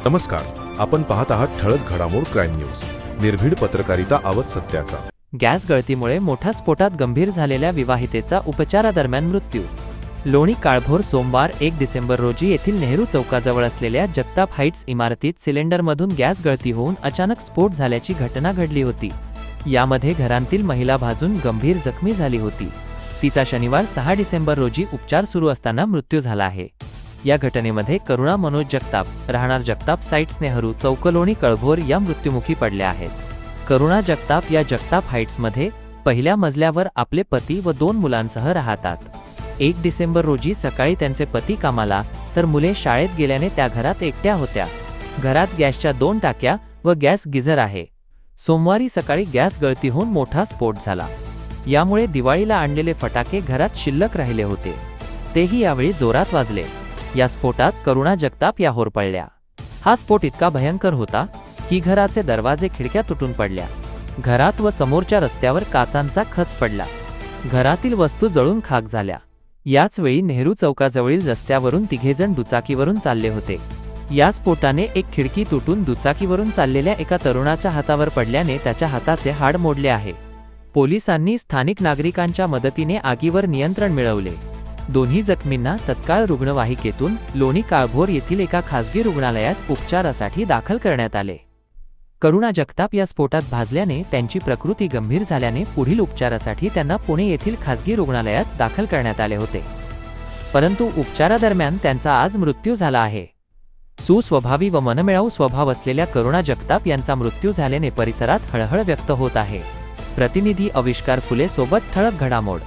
नमस्कार, आपण पाहत आहात ठळक घडामोड क्राईम न्यूज, निर्भीड पत्रकारिता आवत सत्याचा। गॅस गळतीमुळे मोठ्या स्फोटात गंभीर झालेल्या विवाहितेचा उपचारादरम्यान मृत्यू। लोणी काळभोर सोमवार 1 डिसेंबर रोजी येथील नेहरू चौकाजवळ असलेल्या जगताप हाईट्स इमारतीत सिलेंडरमधून गॅस गळती होऊन अचानक स्फोट झाल्याची घटना घडली होती। यामध्ये घरातील महिला भाजून गंभीर जखमी झाली होती। तिचा शनिवार 6 डिसेंबर रोजी उपचार सुरू असताना मृत्यू झाला आहे। या घटनेमध्ये करुणा मनोज जगताप, राहणार जगताप साइट्स नेहरू चौक लोणी कळभोर या मृत्युमुखी पडल्या आहेत। करुणा जगताप या जगताप हाईट्समध्ये पहिल्या मजल्यावर आपले पती व 2 मुलांसह राहतात। 1 डिसेंबर रोजी सकाळी त्यांचे पती कामाला तर मुले शाळेत गेल्याने त्या घरात एकट्या होत्या। घरात गॅसच्या 2 टाक्या व गॅस गिझर आहे। सोमवारी सकाळी गॅस गळती होऊन मोठा स्फोट झाला। यामुळे दिवाळीला आणलेले फटाके घरात शिल्लक राहिले होते, तेही यावेळी जोरात वाजले। या स्फोटात करुणा जगताप या होरपळल्या। हा स्फोट इतका भयंकर होता की घराचे दरवाजे खिडक्या तुटून पडल्या। घरात व समोरच्या रस्त्यावर काचांचा खच पडला। घरातील वस्तू जळून खाक झाल्या। याच वेळी नेहरू चौकाजवळील रस्त्यावरून तिघेजण दुचाकीवरून चालले होते। या स्फोटाने एक खिडकी तुटून दुचाकीवरून चाललेल्या एका तरुणाच्या हातावर पडल्याने त्याच्या हाताचे हाड मोडले आहे। पोलिसांनी स्थानिक नागरिकांच्या मदतीने आगीवर नियंत्रण मिळवले। दोन्ही जखमींना तत्काळ रुग्णवाहिकेतून लोणी काळभोर येथील एका खासगी रुग्णालयात उपचारासाठी दाखल करण्यात आले। करुणा जगताप या स्फोटात भाजल्याने त्यांची प्रकृती गंभीर झाल्याने पुढील उपचारासाठी त्यांना पुणे येथील खासगी रुग्णालयात दाखल करण्यात आले होते, परंतु उपचारादरम्यान त्यांचा आज मृत्यू झाला आहे। सुस्वभावी व मनमिळाऊ स्वभाव असलेल्या करुणा जगताप यांचा मृत्यू झाल्याने परिसरात हळहळ व्यक्त होत आहे। प्रतिनिधी आविष्कार फुले सोबत ठळक घडामोड।